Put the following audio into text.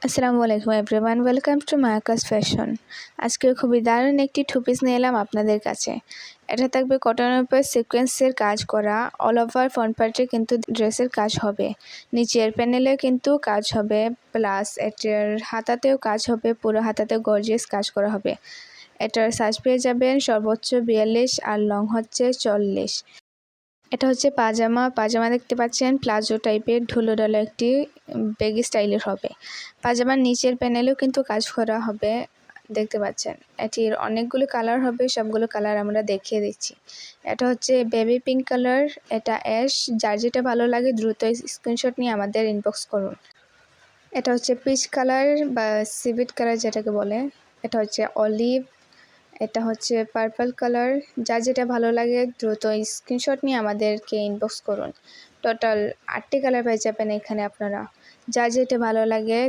আসসালামু আলাইকুম everyone, welcome to মায়াকাস fashion. আজকে খুবই দারুণ একটি টু পিস নিয়ে এলাম আপনাদের কাছে। এটা থাকবে কটনের উপর সিকোয়েন্সের কাজ করা, অল ওভার ফ্রন্ট পার্টে কিন্তু ড্রেসের কাজ হবে, নিচের প্যানেলে কিন্তু কাজ হবে, প্লাস এটার হাতাতেও কাজ হবে, পুরো হাতাতেও গর্জিয়াস কাজ করা হবে। এটার সাইজ পেয়ে যাবেন সর্বোচ্চ 42 আর লং হচ্ছে 40। এটা হচ্ছে পাজামা দেখতে পাচ্ছেন, প্লাজো টাইপের ঢুলোঢালো একটি বেগি স্টাইলের হবে। পাজামার নিচের প্যানেলেও কিন্তু কাজ করা হবে, দেখতে পাচ্ছেন। এটির অনেকগুলো কালার হবে, সবগুলো কালার আমরা দেখিয়ে দিচ্ছি। এটা হচ্ছে বেবি পিঙ্ক কালার, এটা অ্যাশ। যার যেটা ভালো লাগে দ্রুত স্ক্রিনশট নিয়ে আমাদের ইনবক্স করুন। এটা হচ্ছে পিচ কালার বা সিভিট কালার যেটাকে বলে। এটা হচ্ছে অলিভ, এটা হচ্ছে পার্পল কালার। যার যেটা ভালো লাগে দ্রুত স্ক্রিনশট নিয়ে আমাদেরকে ইনবক্স করুন। টোটাল 8টি কালার পেয়ে যাবেন এখানে আপনারা। যার যেটা ভালো লাগে